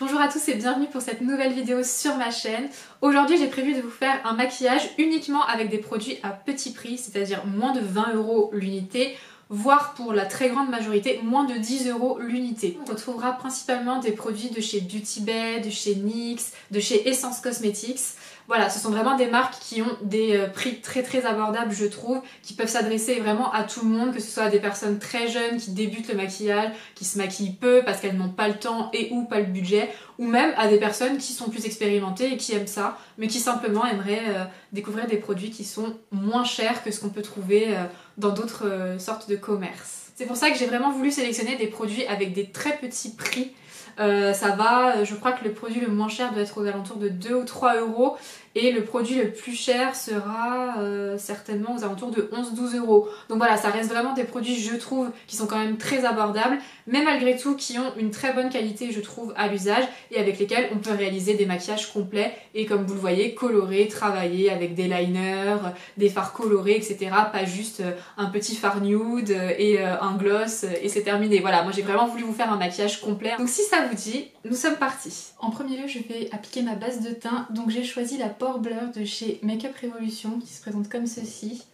Bonjour à tous et bienvenue pour cette nouvelle vidéo sur ma chaîne. Aujourd'hui j'ai prévu de vous faire un maquillage uniquement avec des produits à petit prix, c'est-à-dire moins de 20 € l'unité, voire pour la très grande majorité moins de 10 € l'unité. On retrouvera principalement des produits de chez Beauty Bay, de chez NYX, de chez Essence Cosmetics. Voilà, ce sont vraiment des marques qui ont des prix très abordables je trouve, qui peuvent s'adresser vraiment à tout le monde, que ce soit des personnes très jeunes qui débutent le maquillage, qui se maquillent peu parce qu'elles n'ont pas le temps et ou pas le budget, ou même à des personnes qui sont plus expérimentées et qui aiment ça, mais qui simplement aimeraient découvrir des produits qui sont moins chers que ce qu'on peut trouver dans d'autres sortes de commerces. C'est pour ça que j'ai vraiment voulu sélectionner des produits avec des très petits prix. Ça va, je crois que le produit le moins cher doit être aux alentours de 2 ou 3 € et le produit le plus cher sera certainement aux alentours de 11-12 €. Donc voilà, ça reste vraiment des produits, je trouve, qui sont quand même très abordables, mais malgré tout qui ont une très bonne qualité, je trouve, à l'usage et avec lesquels on peut réaliser des maquillages complets et comme vous le voyez, colorés, travaillés avec des liners, des fards colorés, etc. Pas juste un petit fard nude et un gloss et c'est terminé. Voilà, moi j'ai vraiment voulu vous faire un maquillage complet. Donc si ça vous dit, nous sommes partis. En premier lieu, je vais appliquer ma base de teint. Donc j'ai choisi la Pore Blur de chez Makeup Revolution qui se présente comme ceci.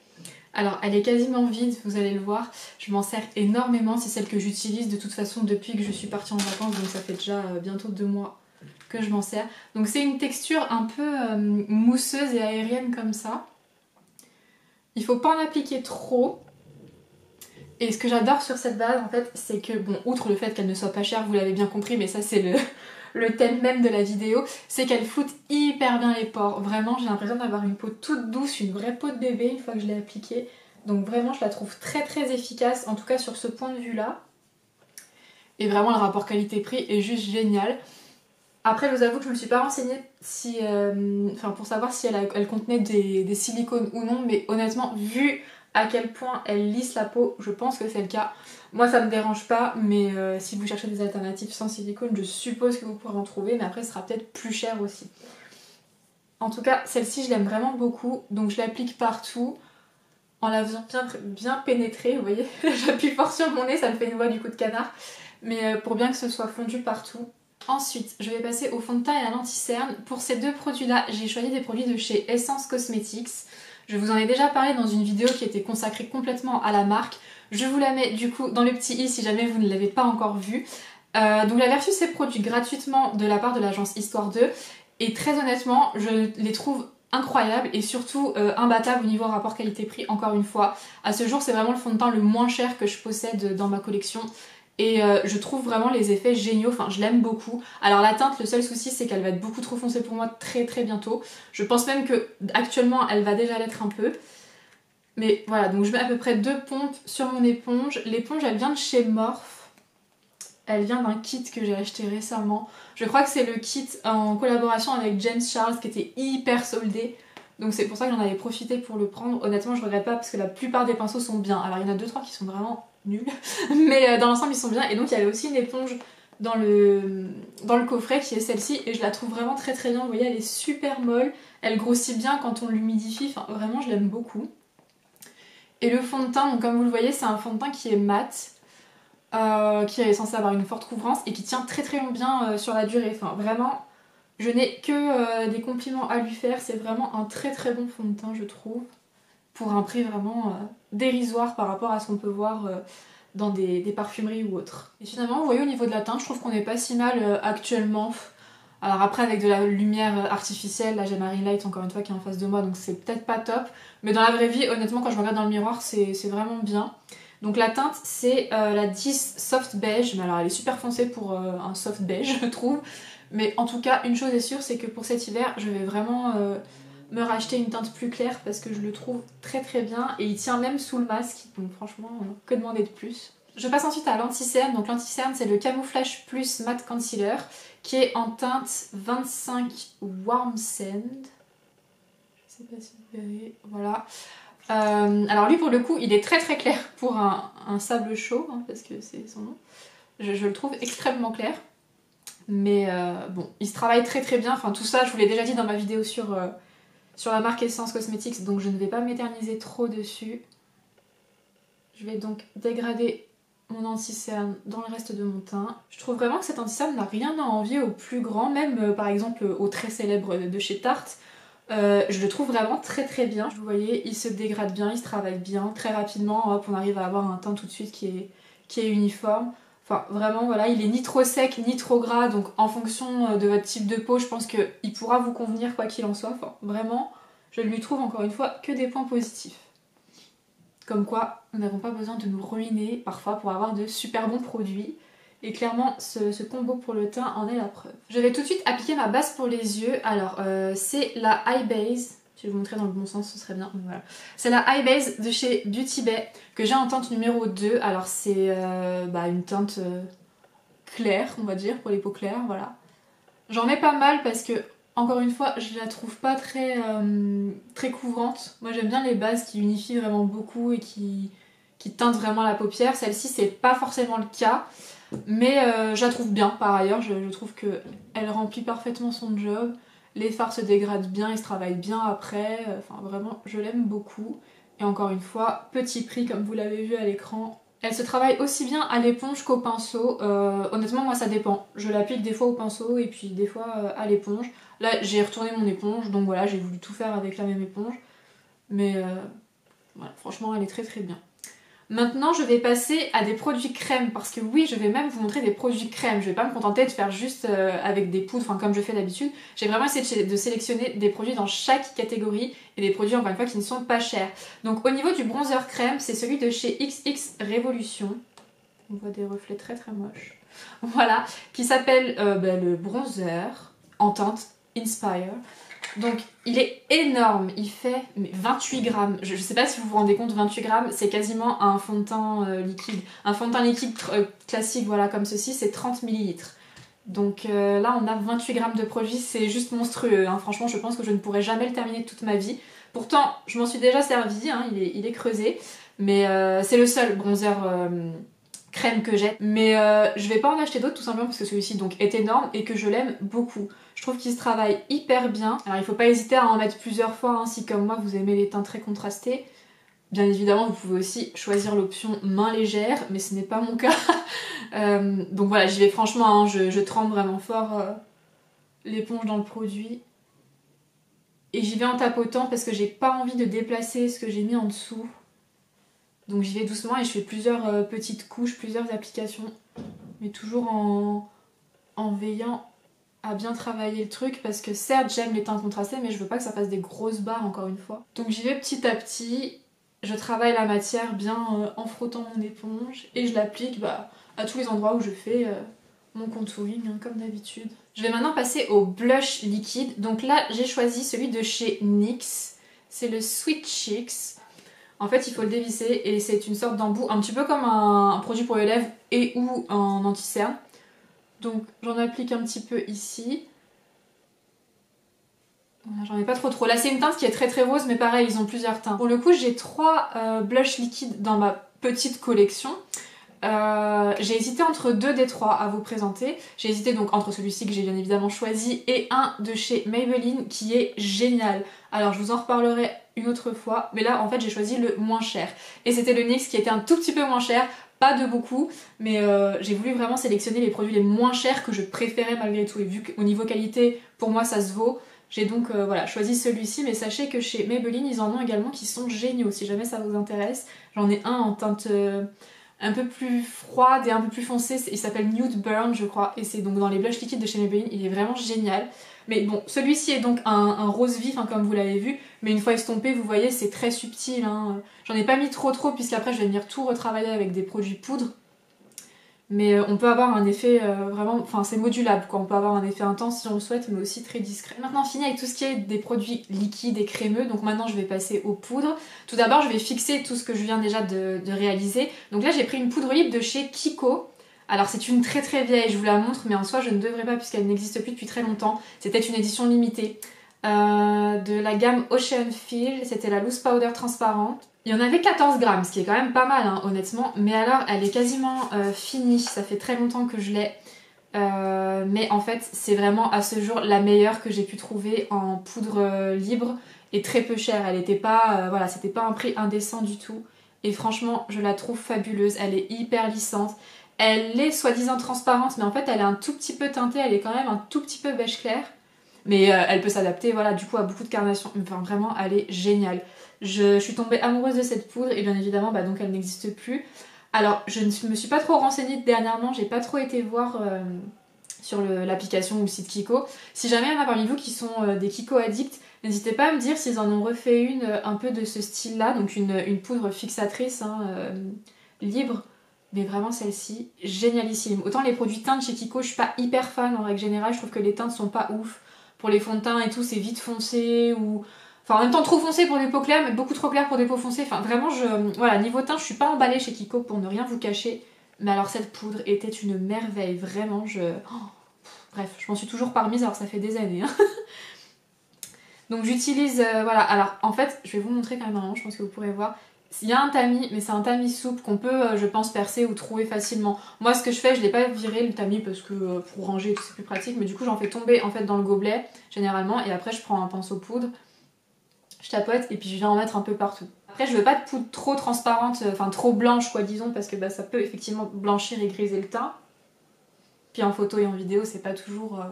Alors elle est quasiment vide, vous allez le voir, je m'en sers énormément, c'est celle que j'utilise de toute façon depuis que je suis partie en vacances, donc ça fait déjà bientôt 2 mois que je m'en sers. Donc c'est une texture un peu mousseuse et aérienne comme ça. Il faut pas en appliquer trop. Et ce que j'adore sur cette base en fait, c'est que, bon, outre le fait qu'elle ne soit pas chère, vous l'avez bien compris, mais ça c'est le thème même de la vidéo, c'est qu'elle floute hyper bien les pores. Vraiment, j'ai l'impression d'avoir une peau toute douce, une vraie peau de bébé une fois que je l'ai appliquée. Donc vraiment, je la trouve très efficace, en tout cas sur ce point de vue-là. Et vraiment, le rapport qualité-prix est juste génial. Après, je vous avoue que je me suis pas renseignée si, pour savoir si elle contenait des silicones ou non, mais honnêtement, vu à quel point elle lisse la peau, je pense que c'est le cas. Moi ça me dérange pas, mais si vous cherchez des alternatives sans silicone, je suppose que vous pourrez en trouver, mais après ce sera peut-être plus cher aussi. En tout cas, celle-ci je l'aime vraiment beaucoup, donc je l'applique partout en la faisant bien pénétrer, vous voyez. J'appuie fort sur mon nez, ça me fait une voix du coup de canard, mais pour bien que ce soit fondu partout. Ensuite, je vais passer au fond de teint et à l'anti-cerne. Pour ces deux produits-là, j'ai choisi des produits de chez Essence Cosmetics. Je vous en ai déjà parlé dans une vidéo qui était consacrée complètement à la marque. Je vous la mets du coup dans le petit i si jamais vous ne l'avez pas encore vue. Donc j'avais reçu ces produits gratuitement de la part de l'agence Histoire 2 et très honnêtement je les trouve incroyables et surtout imbattables au niveau rapport qualité-prix encore une fois. À ce jour c'est vraiment le fond de teint le moins cher que je possède dans ma collection. Et je trouve vraiment les effets géniaux, enfin je l'aime beaucoup. Alors la teinte, le seul souci c'est qu'elle va être beaucoup trop foncée pour moi très bientôt. Je pense même que actuellement elle va déjà l'être un peu. Mais voilà, donc je mets à peu près 2 pompes sur mon éponge. L'éponge elle vient de chez Morphe. Elle vient d'un kit que j'ai acheté récemment. Je crois que c'est le kit en collaboration avec James Charles qui était hyper soldé. Donc c'est pour ça que j'en avais profité pour le prendre. Honnêtement je regrette pas parce que la plupart des pinceaux sont bien. Alors il y en a 2-3 qui sont vraiment nuls, mais dans l'ensemble ils sont bien. Et donc il y avait aussi une éponge dans le coffret qui est celle-ci et je la trouve vraiment très bien. Vous voyez elle est super molle, elle grossit bien quand on l'humidifie, enfin vraiment je l'aime beaucoup. Et le fond de teint, donc comme vous le voyez c'est un fond de teint qui est mat, qui est censé avoir une forte couvrance et qui tient très bien sur la durée. Enfin vraiment je n'ai que des compliments à lui faire, c'est vraiment un très bon fond de teint je trouve, pour un prix vraiment dérisoire par rapport à ce qu'on peut voir dans des parfumeries ou autres. Et finalement vous voyez au niveau de la teinte je trouve qu'on n'est pas si mal actuellement. Alors après avec de la lumière artificielle, là j'ai ma ring light encore une fois qui est en face de moi donc c'est peut-être pas top, mais dans la vraie vie honnêtement quand je me regarde dans le miroir c'est vraiment bien. Donc la teinte c'est la 10 Soft Beige, mais alors elle est super foncée pour un soft beige je trouve. Mais en tout cas une chose est sûre c'est que pour cet hiver je vais vraiment me racheter une teinte plus claire parce que je le trouve très bien et il tient même sous le masque, donc franchement que demander de plus. Je passe ensuite à l'anti-cerne, donc l'anti-cerne c'est le Camouflage Plus Matte Concealer qui est en teinte 25 Warm Sand. Je sais pas si vous verrez, voilà. Alors lui pour le coup il est très clair pour un sable chaud, hein, parce que c'est son nom. Je le trouve extrêmement clair. Mais bon, il se travaille très bien, enfin tout ça je vous l'ai déjà dit dans ma vidéo sur la marque Essence Cosmetics, donc je ne vais pas m'éterniser trop dessus. Je vais donc dégrader mon anti-cerne dans le reste de mon teint. Je trouve vraiment que cet anti-cerne n'a rien à envier au plus grand, même par exemple au très célèbre de chez Tarte. Je le trouve vraiment très très bien. Vous voyez, il se dégrade bien, il se travaille bien, très rapidement, hop, on arrive à avoir un teint tout de suite qui est uniforme. Enfin vraiment voilà, il est ni trop sec ni trop gras, donc en fonction de votre type de peau, je pense qu'il pourra vous convenir quoi qu'il en soit. Enfin vraiment, je lui trouve encore une fois que des points positifs. Comme quoi, nous n'avons pas besoin de nous ruiner parfois pour avoir de super bons produits. Et clairement, ce combo pour le teint en est la preuve. Je vais tout de suite appliquer ma base pour les yeux. Alors, c'est la Eye Base. Je vais vous montrer dans le bon sens, ce serait bien. Voilà. C'est la Eye Base de chez Beauty Bay que j'ai en teinte numéro 2. Alors, c'est une teinte claire, on va dire, pour les peaux claires. Voilà. J'en mets pas mal parce que, encore une fois, je la trouve pas très, très couvrante. Moi, j'aime bien les bases qui unifient vraiment beaucoup et qui teintent vraiment la paupière. Celle-ci, c'est pas forcément le cas. Mais je la trouve bien par ailleurs, je trouve qu'elle remplit parfaitement son job. Les fards se dégradent bien, ils se travaillent bien après. Enfin vraiment, je l'aime beaucoup. Et encore une fois, petit prix comme vous l'avez vu à l'écran. Elle se travaille aussi bien à l'éponge qu'au pinceau. Honnêtement, moi ça dépend. Je l'applique des fois au pinceau et puis des fois à l'éponge. Là, j'ai retourné mon éponge, donc voilà, j'ai voulu tout faire avec la même éponge. Mais voilà, franchement, elle est très très bien. Maintenant, je vais passer à des produits crème parce que oui, je vais même vous montrer des produits crème. Je vais pas me contenter de faire juste avec des poudres, enfin comme je fais d'habitude. J'ai vraiment essayé de sélectionner des produits dans chaque catégorie et des produits encore une fois qui ne sont pas chers. Donc au niveau du bronzer crème, c'est celui de chez XX Révolution. On voit des reflets très très moches. Voilà, qui s'appelle le bronzer en teinte Inspire. Donc il est énorme, il fait 28 grammes. Je sais pas si vous vous rendez compte, 28 grammes, c'est quasiment un fond de teint liquide. Un fond de teint liquide classique, voilà, comme ceci, c'est 30 millilitres. Donc là, on a 28 grammes de produit, c'est juste monstrueux. Hein. Franchement, je pense que je ne pourrai jamais le terminer toute ma vie. Pourtant, je m'en suis déjà servi, hein, il est creusé. Mais c'est le seul bronzer crème que j'ai. Mais je vais pas en acheter d'autres tout simplement parce que celui-ci donc est énorme et que je l'aime beaucoup. Je trouve qu'il se travaille hyper bien. Alors il faut pas hésiter à en mettre plusieurs fois hein, si comme moi vous aimez les teints très contrastés. Bien évidemment vous pouvez aussi choisir l'option main légère mais ce n'est pas mon cas. Donc voilà, j'y vais franchement, hein, je trempe vraiment fort l'éponge dans le produit. Et j'y vais en tapotant parce que j'ai pas envie de déplacer ce que j'ai mis en dessous. Donc j'y vais doucement et je fais plusieurs petites couches, plusieurs applications. Mais toujours en veillant à bien travailler le truc parce que certes j'aime les teints contrastés mais je veux pas que ça fasse des grosses barres encore une fois. Donc j'y vais petit à petit, je travaille la matière bien en frottant mon éponge et je l'applique à tous les endroits où je fais mon contouring hein, comme d'habitude. Je vais maintenant passer au blush liquide. Donc là j'ai choisi celui de chez NYX, c'est le Sweet Cheeks. En fait il faut le dévisser et c'est une sorte d'embout, un petit peu comme un produit pour les lèvres et ou un anti-cerne. Donc j'en applique un petit peu ici. Voilà, j'en ai pas trop. Là c'est une teinte qui est très très rose mais pareil ils ont plusieurs teints. Pour le coup j'ai 3 blushs liquides dans ma petite collection. J'ai hésité entre 2 des 3 à vous présenter. J'ai hésité donc entre celui-ci que j'ai bien évidemment choisi et un de chez Maybelline qui est génial. Alors je vous en reparlerai une autre fois mais là en fait j'ai choisi le moins cher. Et c'était le NYX qui était un tout petit peu moins cher. Pas de beaucoup, mais j'ai voulu vraiment sélectionner les produits les moins chers que je préférais malgré tout. Et vu qu'au niveau qualité, pour moi ça se vaut, j'ai donc voilà, choisi celui-ci. Mais sachez que chez Maybelline, ils en ont également qui sont géniaux, si jamais ça vous intéresse. J'en ai un en teinte un peu plus froide et un peu plus foncée, il s'appelle Nude Burn je crois. Et c'est donc dans les blushs liquides de chez Maybelline, il est vraiment génial. Mais bon, celui-ci est donc un rose vif, hein, comme vous l'avez vu, mais une fois estompé, vous voyez, c'est très subtil. Hein. J'en ai pas mis trop, puisqu'après je vais venir tout retravailler avec des produits poudre. Mais on peut avoir un effet vraiment, enfin c'est modulable quoi, on peut avoir un effet intense si on le souhaite, mais aussi très discret. Maintenant fini avec tout ce qui est des produits liquides et crémeux, donc maintenant je vais passer aux poudres. Tout d'abord je vais fixer tout ce que je viens déjà de réaliser. Donc là j'ai pris une poudre libre de chez Kiko. Alors c'est une très très vieille, je vous la montre, mais en soi je ne devrais pas puisqu'elle n'existe plus depuis très longtemps. C'était une édition limitée de la gamme Ocean Feel, c'était la loose powder transparente. Il y en avait 14 grammes, ce qui est quand même pas mal hein, honnêtement, mais alors elle est quasiment finie, ça fait très longtemps que je l'ai. Mais en fait c'est vraiment à ce jour la meilleure que j'ai pu trouver en poudre libre et très peu chère. Elle était pas, voilà, c'était pas un prix indécent du tout. et franchement je la trouve fabuleuse, elle est hyper lissante. Elle est soi-disant transparente, mais en fait elle est un tout petit peu teintée, elle est quand même un tout petit peu beige clair. Mais elle peut s'adapter, voilà, du coup à beaucoup de carnations. Enfin vraiment, elle est géniale. Je suis tombée amoureuse de cette poudre et bien évidemment, bah, donc elle n'existe plus. Alors je ne me suis pas trop renseignée dernièrement, j'ai pas trop été voir sur l'application ou le site Kiko. Si jamais il y en a parmi vous qui sont des Kiko addicts, n'hésitez pas à me dire s'ils en ont refait une un peu de ce style-là, donc une poudre fixatrice hein, libre. Mais vraiment celle-ci, génialissime. Autant les produits teintes chez Kiko, je suis pas hyper fan en règle générale, je trouve que les teintes sont pas ouf. Pour les fonds de teint et tout, c'est vite foncé ou... Enfin, en même temps, trop foncé pour des peaux claires, mais beaucoup trop clair pour des peaux foncées. Enfin, vraiment, voilà, niveau teint, je suis pas emballée chez Kiko pour ne rien vous cacher. Mais alors, cette poudre était une merveille, vraiment, bref, je m'en suis toujours pas remise, alors ça fait des années. Hein. Donc, j'utilise, voilà, alors, en fait, je vais vous montrer quand même un moment, je pense que vous pourrez voir. Il y a un tamis, mais c'est un tamis souple qu'on peut, je pense, percer ou trouer facilement. Moi, ce que je fais, je l'ai pas viré le tamis parce que pour ranger et tout, c'est plus pratique. Mais du coup, j'en fais tomber en fait dans le gobelet, généralement. Et après, je prends un pinceau poudre, je tapote et puis je viens en mettre un peu partout. Après, je veux pas de poudre trop transparente, enfin trop blanche, quoi, disons, parce que bah, ça peut effectivement blanchir et griser le teint. Puis en photo et en vidéo, c'est pas toujours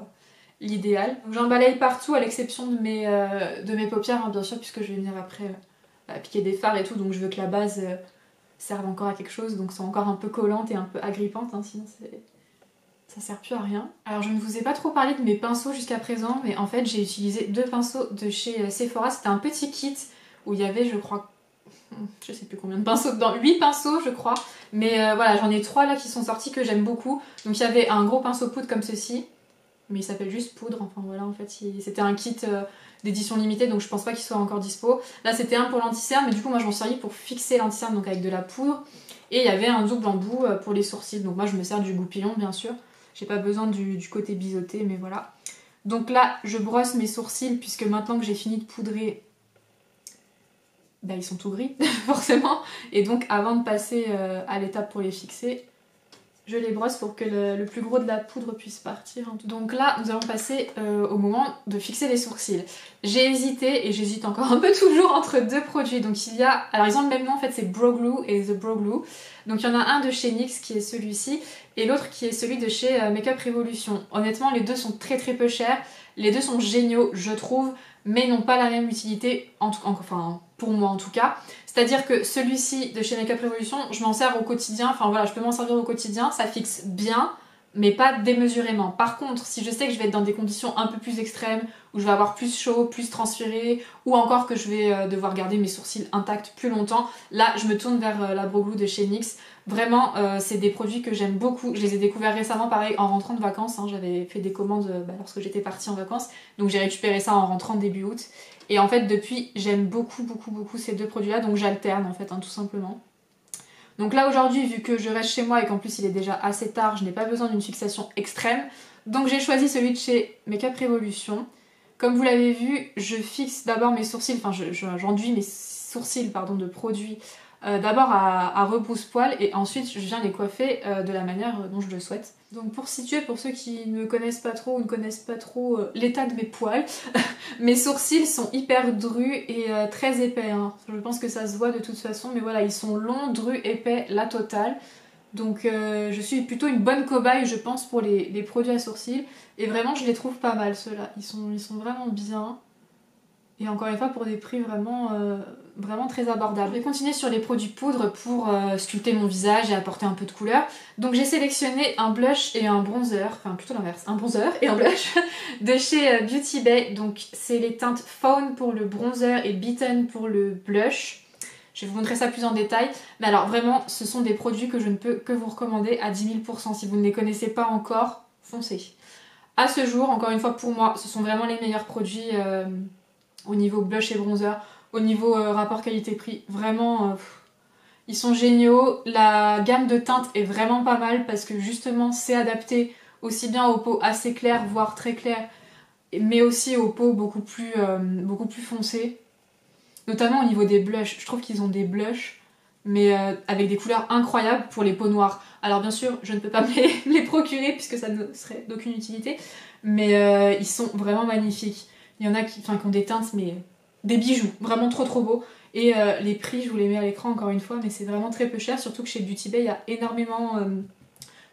l'idéal. J'en balaye partout, à l'exception de mes paupières, hein, bien sûr, puisque je vais venir après... appliquer des fards et tout, donc je veux que la base serve encore à quelque chose, donc c'est encore un peu collante et un peu agrippante, hein, sinon ça sert plus à rien. Alors je ne vous ai pas trop parlé de mes pinceaux jusqu'à présent, mais en fait j'ai utilisé 2 pinceaux de chez Sephora, c'était un petit kit où il y avait je crois, je sais plus combien de pinceaux dedans, 8 pinceaux je crois, mais voilà j'en ai 3 là qui sont sortis que j'aime beaucoup, donc il y avait un gros pinceau poudre comme ceci, mais il s'appelle juste poudre, enfin voilà en fait c'était un kit d'édition limitée donc je pense pas qu'il soit encore dispo. Là c'était un pour l'anti-cerne mais du coup moi je m'en servis pour fixer l'anti-cerne donc avec de la poudre et il y avait un double embout pour les sourcils donc moi je me sers du goupillon bien sûr, j'ai pas besoin du côté biseauté mais voilà. Donc là je brosse mes sourcils puisque maintenant que j'ai fini de poudrer bah ils sont tout gris forcément et donc avant de passer à l'étape pour les fixer je les brosse pour que le plus gros de la poudre puisse partir. Donc là, nous allons passer au moment de fixer les sourcils. J'ai hésité, et j'hésite encore un peu toujours, entre 2 produits. Donc il y a... Alors ils ont le même nom en fait, c'est Brow Glue et The Brow Glue. Donc il y en a un de chez NYX qui est celui-ci, et l'autre qui est celui de chez Makeup Revolution. Honnêtement, les deux sont très très peu chers. Les deux sont géniaux, je trouve, mais n'ont pas la même utilité, enfin pour moi en tout cas. C'est-à-dire que celui-ci de chez Makeup Revolution, je m'en sers au quotidien, enfin voilà, je peux m'en servir au quotidien, ça fixe bien, mais pas démesurément. Par contre, si je sais que je vais être dans des conditions un peu plus extrêmes, où je vais avoir plus chaud, plus transpiré, ou encore que je vais devoir garder mes sourcils intacts plus longtemps, là je me tourne vers la Brow Glue de chez NYX. Vraiment, c'est des produits que j'aime beaucoup. Je les ai découverts récemment, pareil, en rentrant de vacances. Hein. J'avais fait des commandes lorsque j'étais partie en vacances. Donc j'ai récupéré ça en rentrant début août. Et en fait, depuis, j'aime beaucoup, beaucoup, beaucoup ces 2 produits-là. Donc j'alterne, en fait, hein, tout simplement. Donc là, aujourd'hui, vu que je reste chez moi et qu'en plus, il est déjà assez tard, je n'ai pas besoin d'une fixation extrême. Donc j'ai choisi celui de chez Makeup Revolution. Comme vous l'avez vu, je fixe d'abord mes sourcils, enfin, j'enduis mes sourcils, pardon, de produits d'abord à rebrousse-poil et ensuite je viens les coiffer de la manière dont je le souhaite. Donc pour situer, pour ceux qui ne me connaissent pas trop ou ne connaissent pas trop l'état de mes poils, mes sourcils sont hyper drus et très épais. Hein. Je pense que ça se voit de toute façon, mais voilà, ils sont longs, drus, épais, la totale. Donc je suis plutôt une bonne cobaye je pense pour les produits à sourcils et vraiment je les trouve pas mal ceux-là, ils sont vraiment bien. Et encore une fois pour des prix vraiment, vraiment très abordables. Je vais continuer sur les produits poudre pour sculpter mon visage et apporter un peu de couleur. Donc j'ai sélectionné un blush et un bronzer, enfin plutôt l'inverse, un bronzer et un blush de chez Beauty Bay. Donc c'est les teintes Fawn pour le bronzer et Beaten pour le blush. Je vais vous montrer ça plus en détail. Mais alors vraiment ce sont des produits que je ne peux que vous recommander à 10 000%. Si vous ne les connaissez pas encore, foncez. À ce jour, encore une fois pour moi, ce sont vraiment les meilleurs produits au niveau blush et bronzer, au niveau rapport qualité-prix, vraiment ils sont géniaux. La gamme de teintes est vraiment pas mal parce que justement c'est adapté aussi bien aux peaux assez claires, voire très claires, mais aussi aux peaux beaucoup plus foncées, notamment au niveau des blushs. Je trouve qu'ils ont des blushs mais avec des couleurs incroyables pour les peaux noires. Alors bien sûr je ne peux pas me les procurer puisque ça ne serait d'aucune utilité, mais ils sont vraiment magnifiques. Il y en a qui ont des teintes, mais des bijoux, vraiment trop trop beaux. Et les prix, je vous les mets à l'écran encore une fois, mais c'est vraiment très peu cher, surtout que chez Beauty Bay, il y a énormément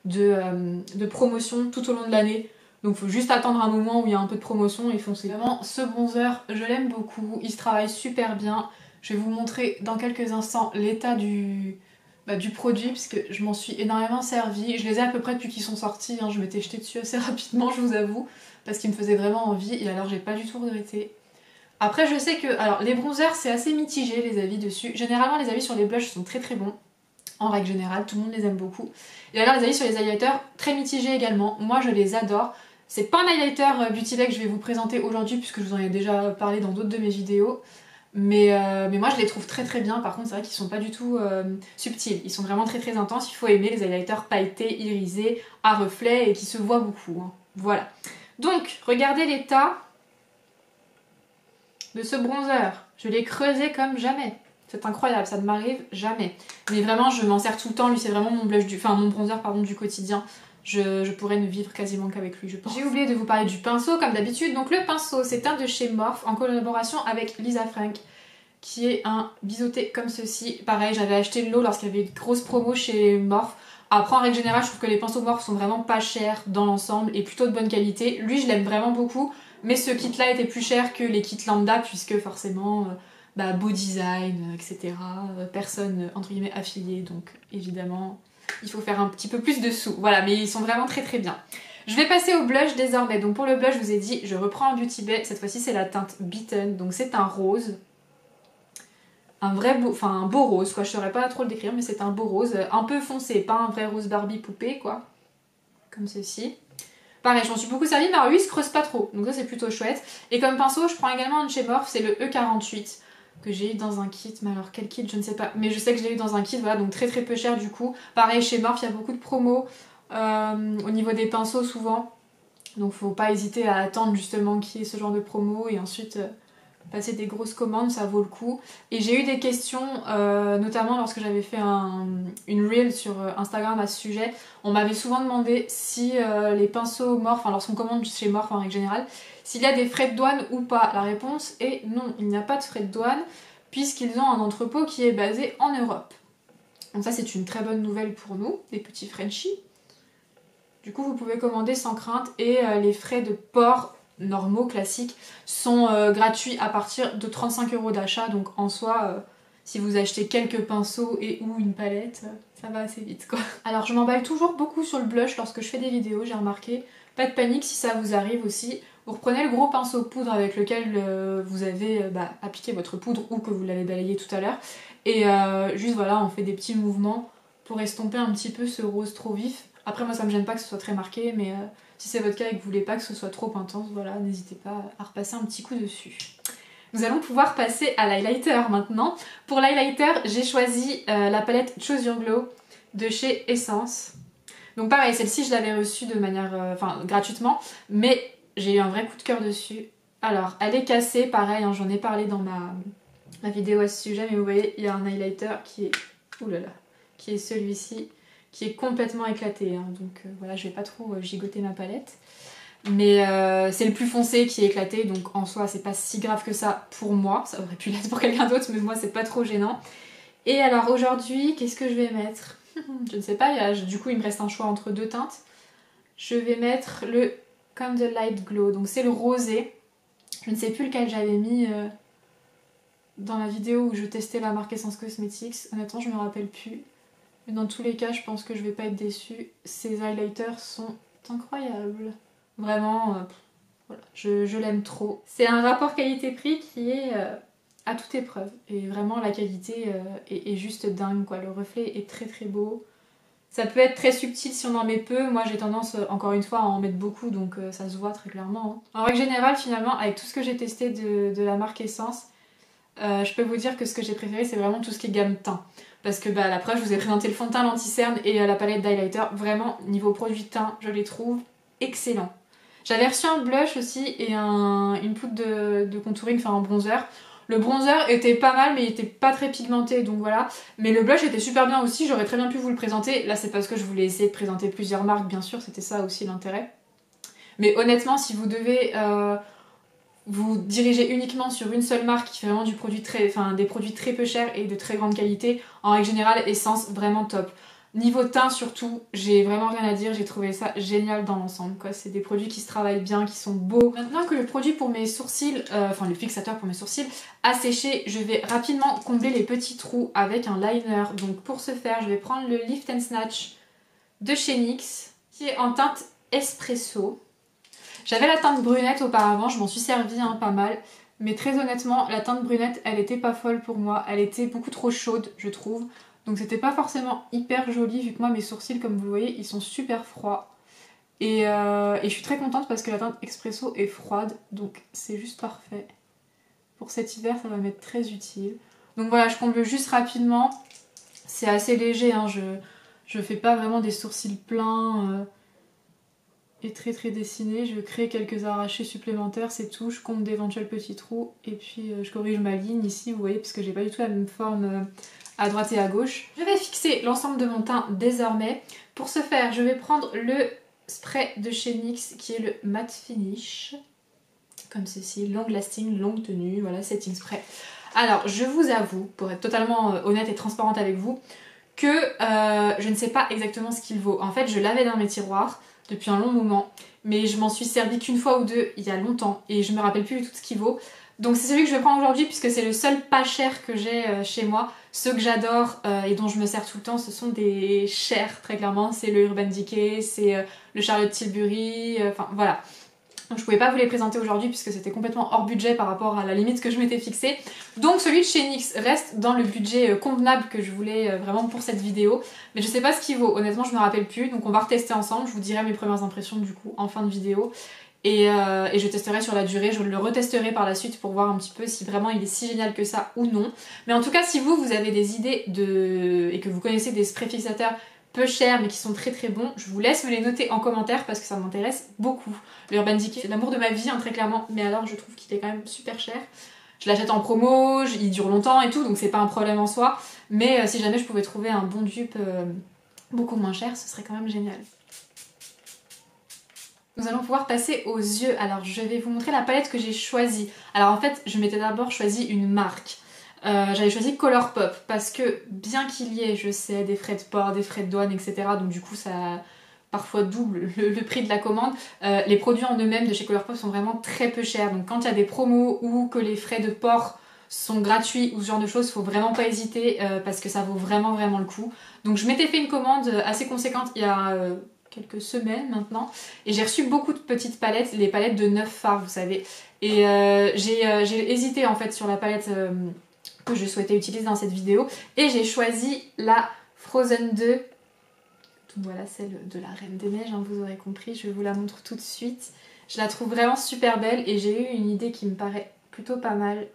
de promotions tout au long de l'année. Donc il faut juste attendre un moment où il y a un peu de promotion et foncer. Vraiment, ce bronzer, je l'aime beaucoup, il se travaille super bien. Je vais vous montrer dans quelques instants l'état du produit, puisque je m'en suis énormément servie. Je les ai à peu près depuis qu'ils sont sortis, hein. Je m'étais jetée dessus assez rapidement, je vous avoue, parce qu'ils me faisaient vraiment envie, et alors j'ai pas du tout regretté. Après je sais que, alors les bronzers c'est assez mitigé les avis dessus. Généralement les avis sur les blushs sont très très bons. En règle générale, tout le monde les aime beaucoup. Et alors les avis sur les highlighters, très mitigés également. Moi je les adore. C'est pas un highlighter Beauty Bay que je vais vous présenter aujourd'hui puisque je vous en ai déjà parlé dans d'autres de mes vidéos. Mais moi je les trouve très très bien. Par contre c'est vrai qu'ils sont pas du tout subtils. Ils sont vraiment très très intenses. Il faut aimer les highlighters pailletés, irisés, à reflets et qui se voient beaucoup, hein. Voilà. Donc regardez l'état de ce bronzer. Je l'ai creusé comme jamais. C'est incroyable, ça ne m'arrive jamais. Mais vraiment, je m'en sers tout le temps. Lui, c'est vraiment mon blush mon bronzer pardon, du quotidien. Je pourrais ne vivre quasiment qu'avec lui, je pense. J'ai oublié de vous parler du pinceau, comme d'habitude. Donc le pinceau, c'est un de chez Morphe, en collaboration avec Lisa Frank, qui est un biseauté comme ceci. Pareil, j'avais acheté le lot lorsqu'il y avait une grosse promo chez Morphe. Après, en règle générale, je trouve que les pinceaux Morphe sont vraiment pas chers dans l'ensemble et plutôt de bonne qualité. Lui, je l'aime vraiment beaucoup, mais ce kit-là était plus cher que les kits lambda, puisque forcément... beau design, etc. Personne entre guillemets affiliée, donc évidemment il faut faire un petit peu plus de sous. Voilà, mais ils sont vraiment très très bien. Je vais passer au blush désormais. Donc pour le blush, je vous ai dit, je reprends un Beauty Bay. Cette fois-ci, c'est la teinte Beaten, donc c'est un rose. Un vrai beau, enfin un beau rose, quoi. Je saurais pas trop le décrire, mais c'est un beau rose, un peu foncé, pas un vrai rose Barbie poupée, quoi. Comme ceci. Pareil, je m'en suis beaucoup servi, mais alors lui, il se creuse pas trop, donc ça c'est plutôt chouette. Et comme pinceau, je prends également un de chez Morphe, c'est le E48. Que j'ai eu dans un kit, mais alors quel kit je ne sais pas, mais je sais que je l'ai eu dans un kit, voilà, donc très très peu cher du coup. Pareil chez Morphe, il y a beaucoup de promos au niveau des pinceaux souvent, donc faut pas hésiter à attendre justement qu'il y ait ce genre de promo et ensuite passer des grosses commandes, ça vaut le coup. Et j'ai eu des questions, notamment lorsque j'avais fait une reel sur Instagram à ce sujet. On m'avait souvent demandé si les pinceaux Morphe, enfin lorsqu'on commande chez Morphe en règle générale, s'il y a des frais de douane ou pas. La réponse est non, il n'y a pas de frais de douane puisqu'ils ont un entrepôt qui est basé en Europe. Donc ça c'est une très bonne nouvelle pour nous, les petits Frenchies. Du coup vous pouvez commander sans crainte et les frais de port normaux, classiques, sont gratuits à partir de 35 € d'achat. Donc en soi, si vous achetez quelques pinceaux et ou une palette, ça va assez vite quoi. Alors je m'emballe toujours beaucoup sur le blush lorsque je fais des vidéos, j'ai remarqué. Pas de panique si ça vous arrive aussi. Vous reprenez le gros pinceau poudre avec lequel vous avez appliqué votre poudre ou que vous l'avez balayé tout à l'heure. Et juste voilà, on fait des petits mouvements pour estomper un petit peu ce rose trop vif. Après moi ça me gêne pas que ce soit très marqué, mais si c'est votre cas et que vous voulez pas que ce soit trop intense, voilà, n'hésitez pas à repasser un petit coup dessus. Nous allons pouvoir passer à l'highlighter maintenant. Pour l'highlighter, j'ai choisi la palette Choose Your Glow de chez Essence. Donc pareil, celle-ci je l'avais reçue de manière, gratuitement, mais j'ai eu un vrai coup de cœur dessus. Alors, elle est cassée, pareil, hein, j'en ai parlé dans ma vidéo à ce sujet, mais vous voyez, il y a un highlighter qui est, oulala, qui est celui-ci, qui est complètement éclaté, hein, donc voilà, je vais pas trop gigoter ma palette. Mais c'est le plus foncé qui est éclaté, donc en soi c'est pas si grave que ça pour moi, ça aurait pu l'être pour quelqu'un d'autre, mais moi c'est pas trop gênant. Et alors aujourd'hui, qu'est-ce que je vais mettre? Je ne sais pas, du coup il me reste un choix entre deux teintes. Je vais mettre le Candlelight Glow, donc c'est le rosé. Je ne sais plus lequel j'avais mis dans la vidéo où je testais la marque Essence Cosmetics, honnêtement je me rappelle plus. Mais dans tous les cas, je pense que je vais pas être déçue. Ces highlighters sont incroyables. Vraiment, voilà, je l'aime trop. C'est un rapport qualité-prix qui est à toute épreuve. Et vraiment, la qualité est juste dingue, quoi. Le reflet est très très beau. Ça peut être très subtil si on en met peu. Moi, j'ai tendance, encore une fois, à en mettre beaucoup, donc ça se voit très clairement, hein. En règle générale, finalement, avec tout ce que j'ai testé de la marque Essence, je peux vous dire que ce que j'ai préféré, c'est vraiment tout ce qui est gamme teint. Parce que la preuve, je vous ai présenté le fond de teint, l'anti-cerne et la palette d'highlighter. Vraiment, niveau produit teint, je les trouve excellents. J'avais reçu un blush aussi et une poudre de contouring, enfin un bronzer. Le bronzer était pas mal, mais il était pas très pigmenté, donc voilà. Mais le blush était super bien aussi, j'aurais très bien pu vous le présenter. Là, c'est parce que je voulais essayer de présenter plusieurs marques, bien sûr, c'était ça aussi l'intérêt. Mais honnêtement, si vous devez vous dirigez uniquement sur une seule marque qui fait vraiment des produits très peu chers et de très grande qualité, en règle générale, Essence, vraiment top. Niveau teint surtout, j'ai vraiment rien à dire, j'ai trouvé ça génial dans l'ensemble quoi. C'est des produits qui se travaillent bien, qui sont beaux. Maintenant que le produit pour mes sourcils, le fixateur pour mes sourcils a séché, je vais rapidement combler les petits trous avec un liner. Donc pour ce faire, je vais prendre le Lift and Snatch de chez NYX qui est en teinte espresso. J'avais la teinte brunette auparavant, je m'en suis servi pas mal. Mais très honnêtement, la teinte brunette, elle était pas folle pour moi. Elle était beaucoup trop chaude, je trouve. Donc c'était pas forcément hyper joli vu que moi mes sourcils comme vous le voyez ils sont super froids et je suis très contente parce que la teinte Espresso est froide donc c'est juste parfait. Pour cet hiver ça va m'être très utile. Donc voilà, je comble juste rapidement, c'est assez léger hein. Je fais pas vraiment des sourcils pleins et très dessinés, je crée quelques arrachés supplémentaires, c'est tout, je comble d'éventuels petits trous et puis je corrige ma ligne ici vous voyez parce que j'ai pas du tout la même forme à droite et à gauche. Je vais fixer l'ensemble de mon teint désormais. Pour ce faire, je vais prendre le spray de chez NYX qui est le Matte Finish. Comme ceci, long lasting, longue tenue, voilà, setting spray. Alors, je vous avoue, pour être totalement honnête et transparente avec vous, que je ne sais pas exactement ce qu'il vaut. En fait, je l'avais dans mes tiroirs depuis un long moment, mais je m'en suis servi qu'une fois ou deux il y a longtemps et je me rappelle plus du tout ce qu'il vaut. Donc c'est celui que je vais prendre aujourd'hui puisque c'est le seul pas cher que j'ai chez moi. Ceux que j'adore et dont je me sers tout le temps, ce sont des chers très clairement. C'est le Urban Decay, c'est le Charlotte Tilbury, enfin voilà. Donc je pouvais pas vous les présenter aujourd'hui puisque c'était complètement hors budget par rapport à la limite que je m'étais fixée. Donc celui de chez NYX reste dans le budget convenable que je voulais vraiment pour cette vidéo. Mais je sais pas ce qu'il vaut, honnêtement je me rappelle plus. Donc on va retester ensemble, je vous dirai mes premières impressions du coup en fin de vidéo. Et je testerai sur la durée, je le retesterai par la suite pour voir un petit peu si vraiment il est si génial que ça ou non. Mais en tout cas si vous avez des idées et que vous connaissez des sprays fixateurs peu chers mais qui sont très bons, je vous laisse me les noter en commentaire parce que ça m'intéresse beaucoup. L'Urban Decay c'est l'amour de ma vie très clairement, mais alors je trouve qu'il est quand même super cher. Je l'achète en promo, il dure longtemps et tout donc c'est pas un problème en soi. Mais si jamais je pouvais trouver un bon dupe beaucoup moins cher, ce serait quand même génial. Nous allons pouvoir passer aux yeux. Alors je vais vous montrer la palette que j'ai choisie. Alors en fait je m'étais d'abord choisi une marque. J'avais choisi Colourpop parce que bien qu'il y ait, je sais, des frais de port, des frais de douane, etc. Donc du coup ça parfois double le prix de la commande. Les produits en eux-mêmes de chez Colourpop sont vraiment très peu chers. Donc quand il y a des promos ou que les frais de port sont gratuits ou ce genre de choses, faut vraiment pas hésiter parce que ça vaut vraiment le coup. Donc je m'étais fait une commande assez conséquente il y a quelques semaines maintenant et j'ai reçu beaucoup de petites palettes, les palettes de 9 fards vous savez. Et j'ai hésité en fait sur la palette que je souhaitais utiliser dans cette vidéo et j'ai choisi la Frozen 2. Donc voilà, celle de la Reine des Neiges, vous aurez compris, je vous la montre tout de suite. Je la trouve vraiment super belle et j'ai eu une idée qui me paraît plutôt pas mal.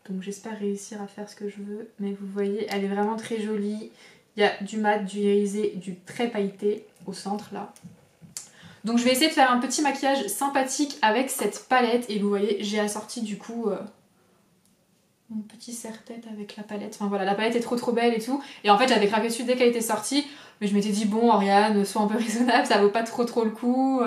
Donc j'espère réussir à faire ce que je veux. Mais vous voyez, elle est vraiment très jolie. Il y a du mat, du irisé, du très pailleté au centre là. Donc je vais essayer de faire un petit maquillage sympathique avec cette palette. Et vous voyez, j'ai assorti du coup mon petit serre-tête avec la palette. Enfin voilà, la palette est trop belle et tout. Et en fait j'avais craqué dessus dès qu'elle était sortie. Mais je m'étais dit bon Oriane, sois un peu raisonnable, ça vaut pas trop le coup.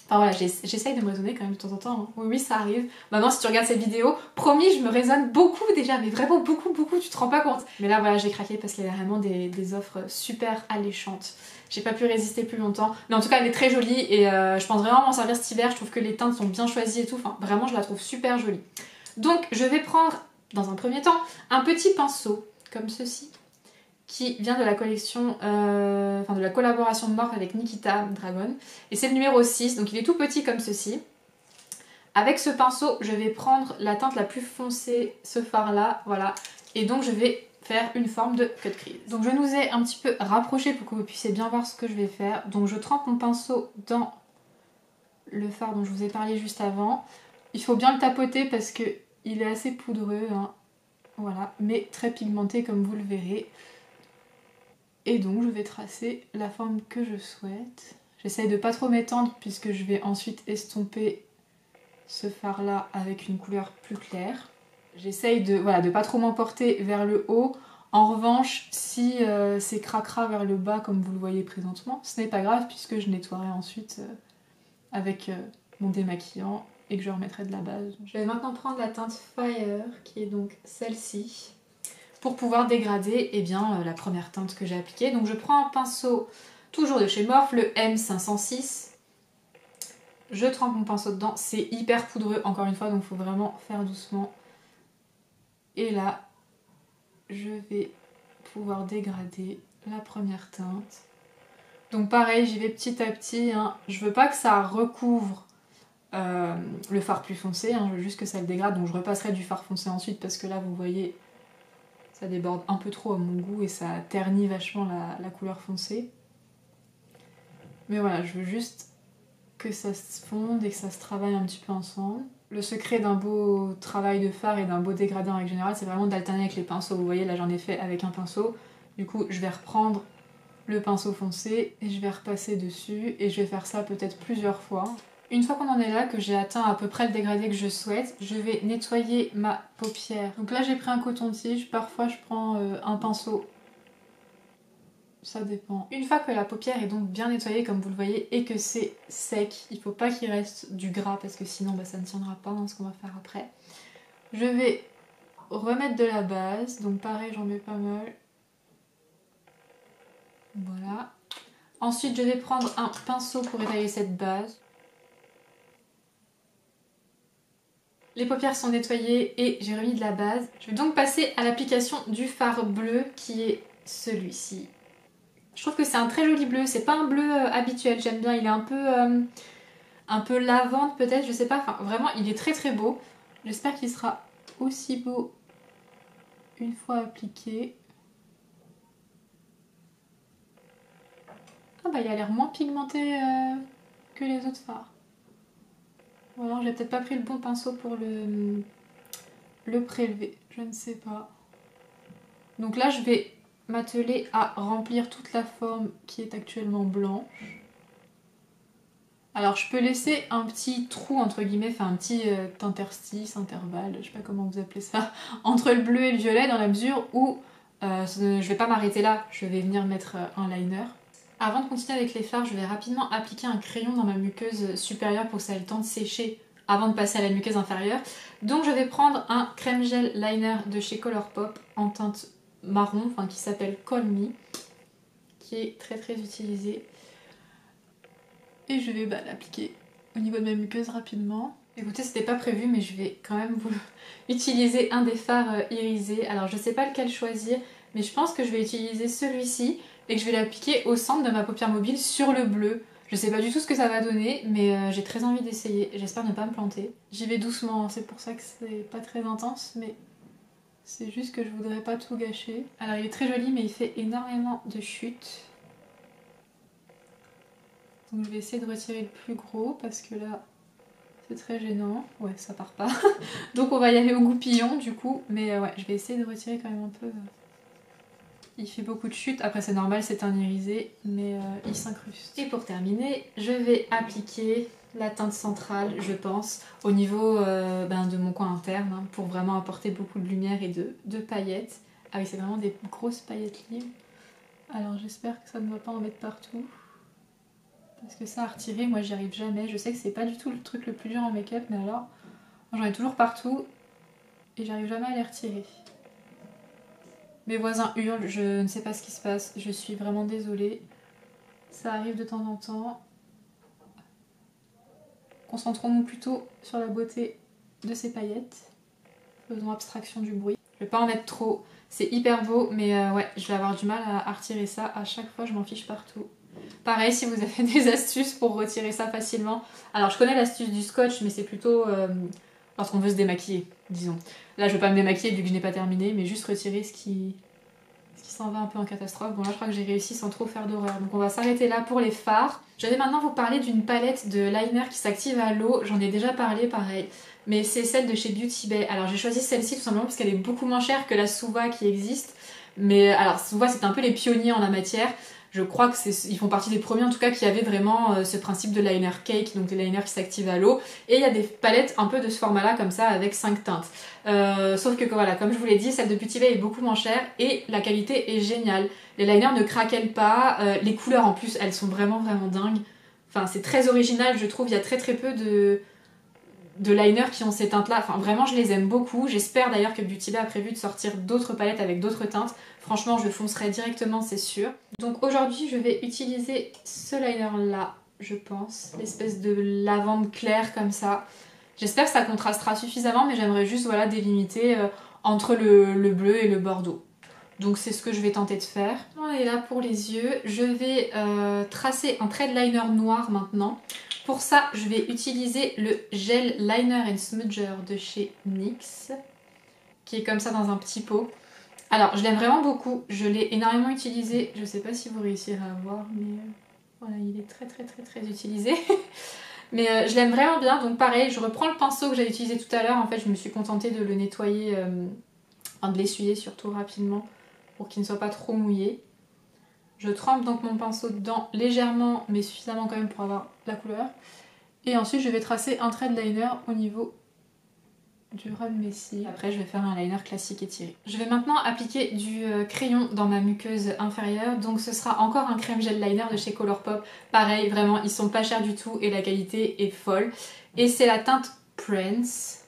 Enfin voilà, j'essaye de me raisonner quand même de temps en temps. Oui, ça arrive. Maintenant, si tu regardes cette vidéo, promis, je me raisonne beaucoup déjà, mais vraiment beaucoup, tu te rends pas compte. Mais là, voilà, j'ai craqué parce qu'il y a vraiment des offres super alléchantes. J'ai pas pu résister plus longtemps. Mais en tout cas, elle est très jolie et je pense vraiment m'en servir cet hiver. Je trouve que les teintes sont bien choisies et tout. Enfin, vraiment, je la trouve super jolie. Donc, je vais prendre, dans un premier temps, un petit pinceau, comme ceci, qui vient de la collection, de la collaboration de Morphe avec Nikita Dragon. Et c'est le numéro 6, donc il est tout petit comme ceci. Avec ce pinceau, je vais prendre la teinte la plus foncée, ce fard là, voilà. Et donc je vais faire une forme de cut crease. Donc je nous ai un petit peu rapproché pour que vous puissiez bien voir ce que je vais faire. Donc je trempe mon pinceau dans le fard dont je vous ai parlé juste avant. Il faut bien le tapoter parce qu'il est assez poudreux, voilà, mais très pigmenté comme vous le verrez. Et donc je vais tracer la forme que je souhaite. J'essaye de pas trop m'étendre puisque je vais ensuite estomper ce fard là avec une couleur plus claire. J'essaye de pas trop m'emporter vers le haut. En revanche, si c'est cracra vers le bas comme vous le voyez présentement, ce n'est pas grave puisque je nettoierai ensuite avec mon démaquillant et que je remettrai de la base. Je vais maintenant prendre la teinte Fire, qui est donc celle-ci, pour pouvoir dégrader la première teinte que j'ai appliquée. Donc je prends un pinceau toujours de chez Morphe, le M506. Je trempe mon pinceau dedans, c'est hyper poudreux encore une fois, donc il faut vraiment faire doucement. Et là, je vais pouvoir dégrader la première teinte. Donc pareil, j'y vais petit à petit, hein. Je veux pas que ça recouvre le fard plus foncé, hein. Je veux juste que ça le dégrade, donc je repasserai du fard foncé ensuite parce que là vous voyez, ça déborde un peu trop à mon goût et ça ternit vachement la couleur foncée. Mais voilà, je veux juste que ça se fonde et que ça se travaille un petit peu ensemble. Le secret d'un beau travail de fard et d'un beau dégradé en règle générale, c'est vraiment d'alterner avec les pinceaux. Vous voyez, là j'en ai fait avec un pinceau. Du coup, je vais reprendre le pinceau foncé et je vais repasser dessus et je vais faire ça peut-être plusieurs fois. Une fois qu'on en est là, que j'ai atteint à peu près le dégradé que je souhaite, je vais nettoyer ma paupière. Donc là j'ai pris un coton-tige, parfois je prends un pinceau. Ça dépend. Une fois que la paupière est donc bien nettoyée comme vous le voyez et que c'est sec, il ne faut pas qu'il reste du gras parce que sinon ça ne tiendra pas dans ce qu'on va faire après. Je vais remettre de la base, donc pareil j'en mets pas mal. Voilà. Ensuite je vais prendre un pinceau pour étaler cette base. Les paupières sont nettoyées et j'ai remis de la base. Je vais donc passer à l'application du fard bleu qui est celui-ci. Je trouve que c'est un très joli bleu, c'est pas un bleu habituel, j'aime bien, il est un peu lavande peut-être, je sais pas, enfin vraiment il est très très beau. J'espère qu'il sera aussi beau une fois appliqué. Ah bah il a l'air moins pigmenté que les autres fards. Ou alors j'ai peut-être pas pris le bon pinceau pour le prélever, je ne sais pas. Donc là je vais m'atteler à remplir toute la forme qui est actuellement blanche. Alors je peux laisser un petit trou entre guillemets, enfin un petit interstice, intervalle, je sais pas comment vous appelez ça, entre le bleu et le violet dans la mesure où je vais pas m'arrêter là, je vais venir mettre un liner. Avant de continuer avec les fards, je vais rapidement appliquer un crayon dans ma muqueuse supérieure pour que ça ait le temps de sécher avant de passer à la muqueuse inférieure. Donc je vais prendre un crème gel liner de chez Colourpop en teinte marron, enfin qui s'appelle Call Me, qui est très très utilisé. Et je vais l'appliquer au niveau de ma muqueuse rapidement. Écoutez, c'était pas prévu mais je vais quand même vous utiliser un des fards irisés. Alors je sais pas lequel choisir, mais je pense que je vais utiliser celui-ci et que je vais l'appliquer au centre de ma paupière mobile sur le bleu. Je sais pas du tout ce que ça va donner, mais j'ai très envie d'essayer. J'espère ne pas me planter. J'y vais doucement, c'est pour ça que c'est pas très intense, mais c'est juste que je voudrais pas tout gâcher. Alors il est très joli mais il fait énormément de chutes. Donc je vais essayer de retirer le plus gros parce que là c'est très gênant. Ouais, ça part pas. Donc on va y aller au goupillon du coup, mais ouais, je vais essayer de retirer quand même un peu. Il fait beaucoup de chutes, après c'est normal, c'est un irisé, mais il s'incruste. Et pour terminer, je vais appliquer la teinte centrale, je pense, au niveau de mon coin interne, hein, pour vraiment apporter beaucoup de lumière et de paillettes. Ah oui, c'est vraiment des grosses paillettes libres. Alors j'espère que ça ne va pas en mettre partout. Parce que ça à retirer, moi j'y arrive jamais. Je sais que c'est pas du tout le truc le plus dur en make-up, mais alors j'en ai toujours partout et j'arrive jamais à les retirer. Mes voisins hurlent, je ne sais pas ce qui se passe, je suis vraiment désolée. Ça arrive de temps en temps. Concentrons-nous plutôt sur la beauté de ces paillettes. Faisons abstraction du bruit. Je vais pas en mettre trop, c'est hyper beau, mais ouais, je vais avoir du mal à retirer ça. À chaque fois, je m'en fiche partout. Pareil, si vous avez des astuces pour retirer ça facilement. Alors, je connais l'astuce du scotch, mais c'est plutôt lorsqu'on veut se démaquiller, disons. Là, je vais pas me démaquiller vu que je n'ai pas terminé, mais juste retirer ce qui s'en va un peu en catastrophe. Bon, là, je crois que j'ai réussi sans trop faire d'horreur. Donc, on va s'arrêter là pour les fards. Je vais maintenant vous parler d'une palette de liner qui s'active à l'eau. J'en ai déjà parlé, pareil. Mais c'est celle de chez Beauty Bay. Alors, j'ai choisi celle-ci tout simplement parce qu'elle est beaucoup moins chère que la Suva qui existe. Mais alors, Suva, c'est un peu les pionniers en la matière. Je crois qu'ils font partie des premiers en tout cas qui avaient vraiment ce principe de liner cake, donc des liners qui s'activent à l'eau. Et il y a des palettes un peu de ce format-là comme ça avec 5 teintes. Sauf que voilà, comme je vous l'ai dit, celle de Beauty Bay est beaucoup moins chère et la qualité est géniale. Les liners ne craquellent pas, les couleurs en plus elles sont vraiment vraiment dingues. Enfin c'est très original je trouve, il y a très peu de liners qui ont ces teintes là, enfin vraiment je les aime beaucoup. J'espère d'ailleurs que Beauty Bay a prévu de sortir d'autres palettes avec d'autres teintes. Franchement je foncerai directement, c'est sûr. Donc aujourd'hui je vais utiliser ce liner là, je pense, l'espèce de lavande claire comme ça. J'espère que ça contrastera suffisamment, mais j'aimerais juste voilà, délimiter entre le bleu et le bordeaux. Donc c'est ce que je vais tenter de faire. On est là pour les yeux. Je vais tracer un trait de liner noir maintenant. Pour ça, je vais utiliser le gel Liner and Smudger de chez NYX, qui est comme ça dans un petit pot. Alors, je l'aime vraiment beaucoup. Je l'ai énormément utilisé. Je sais pas si vous réussirez à voir, mais voilà, il est très utilisé. Mais je l'aime vraiment bien. Donc pareil, je reprends le pinceau que j'avais utilisé tout à l'heure. En fait, je me suis contentée de le nettoyer, de l'essuyer surtout rapidement, pour qu'il ne soit pas trop mouillé. Je trempe donc mon pinceau dedans légèrement, mais suffisamment quand même pour avoir la couleur. Et ensuite je vais tracer un trait de liner au niveau du ras de mes cils. Après je vais faire un liner classique étiré. Je vais maintenant appliquer du crayon dans ma muqueuse inférieure. Donc ce sera encore un crème gel liner de chez Colourpop. Pareil, vraiment ils sont pas chers du tout et la qualité est folle. Et c'est la teinte Prince.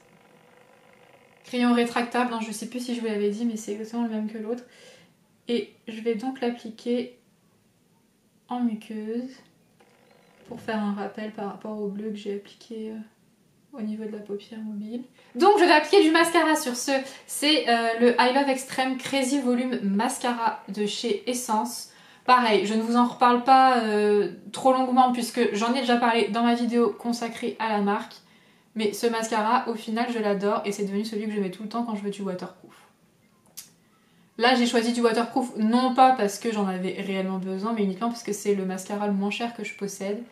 Crayon rétractable, hein, je sais plus si je vous l'avais dit, mais c'est exactement le même que l'autre. Et je vais donc l'appliquer en muqueuse pour faire un rappel par rapport au bleu que j'ai appliqué au niveau de la paupière mobile. Donc je vais appliquer du mascara sur ce. C'est le I Love Extreme Crazy Volume Mascara de chez Essence. Pareil, je ne vous en reparle pas trop longuement puisque j'en ai déjà parlé dans ma vidéo consacrée à la marque. Mais ce mascara, au final, je l'adore et c'est devenu celui que je mets tout le temps quand je veux du waterproof. Là j'ai choisi du waterproof non pas parce que j'en avais réellement besoin, mais uniquement parce que c'est le mascara le moins cher que je possède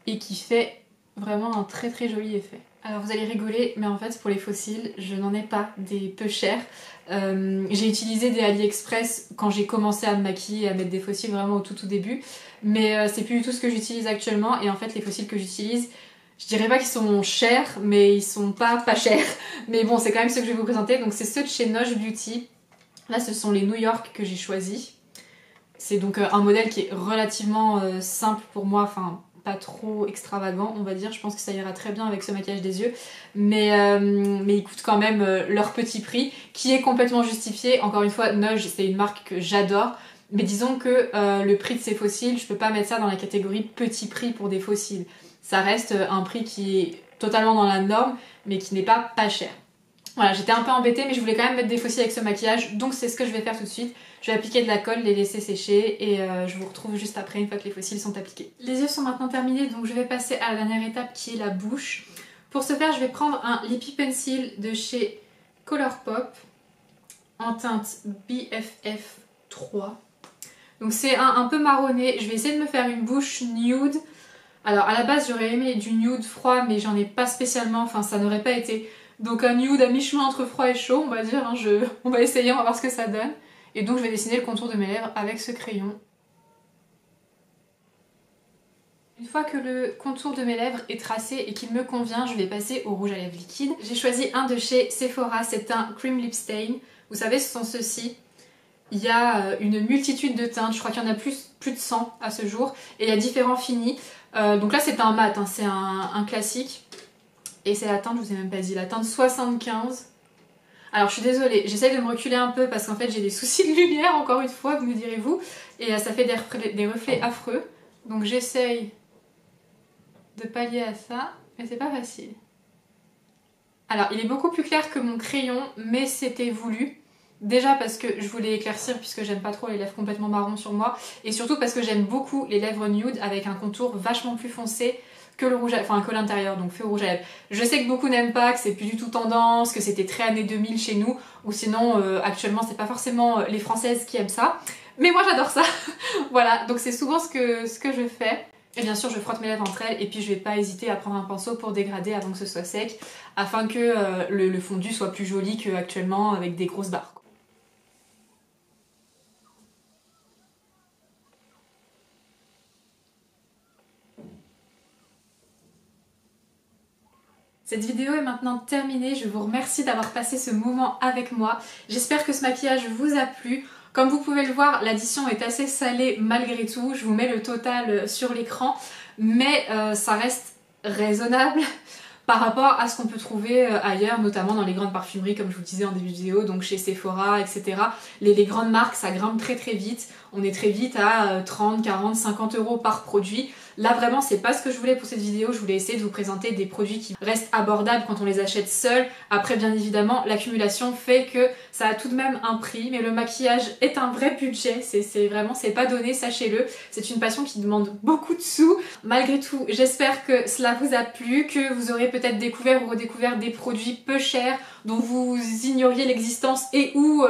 et qui fait vraiment un très joli effet. Alors vous allez rigoler, mais en fait pour les faux cils, je n'en ai pas des peu chers. J'ai utilisé des AliExpress quand j'ai commencé à me maquiller et à mettre des faux cils vraiment au tout début, mais c'est plus du tout ce que j'utilise actuellement et en fait les faux cils que j'utilise, je dirais pas qu'ils sont chers, mais ils sont pas chers. Mais bon, c'est quand même ceux que je vais vous présenter, donc c'est ceux de chez Nosh Beauty. Là ce sont les New York que j'ai choisis. C'est donc un modèle qui est relativement simple pour moi, enfin pas trop extravagant on va dire. Je pense que ça ira très bien avec ce maquillage des yeux. Mais ils coûtent quand même leur petit prix qui est complètement justifié. Encore une fois, Nosh c'est une marque que j'adore. Mais disons que le prix de ces faux cils, je peux pas mettre ça dans la catégorie petit prix pour des faux cils. Ça reste un prix qui est totalement dans la norme mais qui n'est pas cher. Voilà, j'étais un peu embêtée mais je voulais quand même mettre des faux cils avec ce maquillage, donc c'est ce que je vais faire tout de suite. Je vais appliquer de la colle, les laisser sécher et je vous retrouve juste après une fois que les faux cils sont appliqués. Les yeux sont maintenant terminés, donc je vais passer à la dernière étape qui est la bouche. Pour ce faire, je vais prendre un Lippy Pencil de chez Colourpop en teinte BFF 3. Donc c'est un peu marronné, je vais essayer de me faire une bouche nude. Alors à la base j'aurais aimé du nude froid mais j'en ai pas spécialement, enfin ça n'aurait pas été. Donc un nude à mi-chemin entre froid et chaud on va dire, hein, on va essayer, on va voir ce que ça donne. Et donc je vais dessiner le contour de mes lèvres avec ce crayon. Une fois que le contour de mes lèvres est tracé et qu'il me convient, je vais passer au rouge à lèvres liquide. J'ai choisi un de chez Sephora, c'est un Cream Lip Stain. Vous savez ce sont ceux-ci. Il y a une multitude de teintes, je crois qu'il y en a plus de 100 à ce jour. Et il y a différents finis. Donc là c'est un mat, hein, c'est un classique. Et c'est la teinte, je vous ai même pas dit, la teinte 75. Alors je suis désolée, j'essaye de me reculer un peu parce qu'en fait j'ai des soucis de lumière encore une fois, me direz-vous. Et ça fait des reflets affreux. Donc j'essaye de pallier à ça, mais c'est pas facile. Alors il est beaucoup plus clair que mon crayon, mais c'était voulu. Déjà parce que je voulais éclaircir puisque j'aime pas trop les lèvres complètement marron sur moi. Et surtout parce que j'aime beaucoup les lèvres nude avec un contour vachement plus foncé que le rouge, enfin que l'intérieur, donc feu rouge à lèvres. Je sais que beaucoup n'aiment pas, que c'est plus du tout tendance, que c'était très années 2000 chez nous, ou sinon actuellement c'est pas forcément les Françaises qui aiment ça. Mais moi j'adore ça. Voilà, donc c'est souvent ce que je fais. Et bien sûr je frotte mes lèvres entre elles et puis je vais pas hésiter à prendre un pinceau pour dégrader avant que ce soit sec, afin que le fondu soit plus joli qu'actuellement avec des grosses barres. Cette vidéo est maintenant terminée, je vous remercie d'avoir passé ce moment avec moi. J'espère que ce maquillage vous a plu. Comme vous pouvez le voir, l'addition est assez salée malgré tout. Je vous mets le total sur l'écran, mais ça reste raisonnable. par rapport à ce qu'on peut trouver ailleurs, notamment dans les grandes parfumeries comme je vous disais en début de vidéo, donc chez Sephora, etc. Les grandes marques, ça grimpe très très vite, on est très vite à 30, 40, 50 euros par produit. Là vraiment c'est pas ce que je voulais pour cette vidéo, je voulais essayer de vous présenter des produits qui restent abordables quand on les achète seuls. Après bien évidemment l'accumulation fait que ça a tout de même un prix, mais le maquillage est un vrai budget, c'est pas donné, sachez-le. C'est une passion qui demande beaucoup de sous. Malgré tout, j'espère que cela vous a plu, que vous aurez peut-être découvert ou redécouvert des produits peu chers dont vous ignoriez l'existence et ou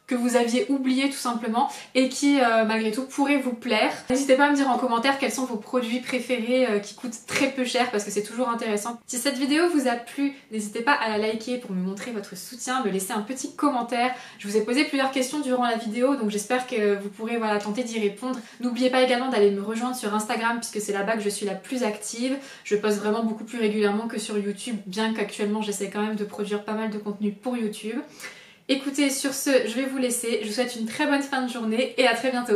que vous aviez oublié tout simplement et qui malgré tout pourraient vous plaire. N'hésitez pas à me dire en commentaire quels sont vos produits préférés qui coûtent très peu cher parce que c'est toujours intéressant. Si cette vidéo vous a plu, n'hésitez pas à la liker pour me montrer votre soutien, me laisser un petit commentaire. Je vous ai posé plusieurs questions durant la vidéo donc j'espère que vous pourrez tenter d'y répondre. N'oubliez pas également d'aller me rejoindre sur Instagram puisque c'est là-bas que je suis la plus active. Je poste vraiment beaucoup plus régulièrement que sur YouTube, bien qu'actuellement j'essaie quand même de produire pas mal de contenu pour YouTube. Écoutez, sur ce, je vais vous laisser. Je vous souhaite une très bonne fin de journée et à très bientôt.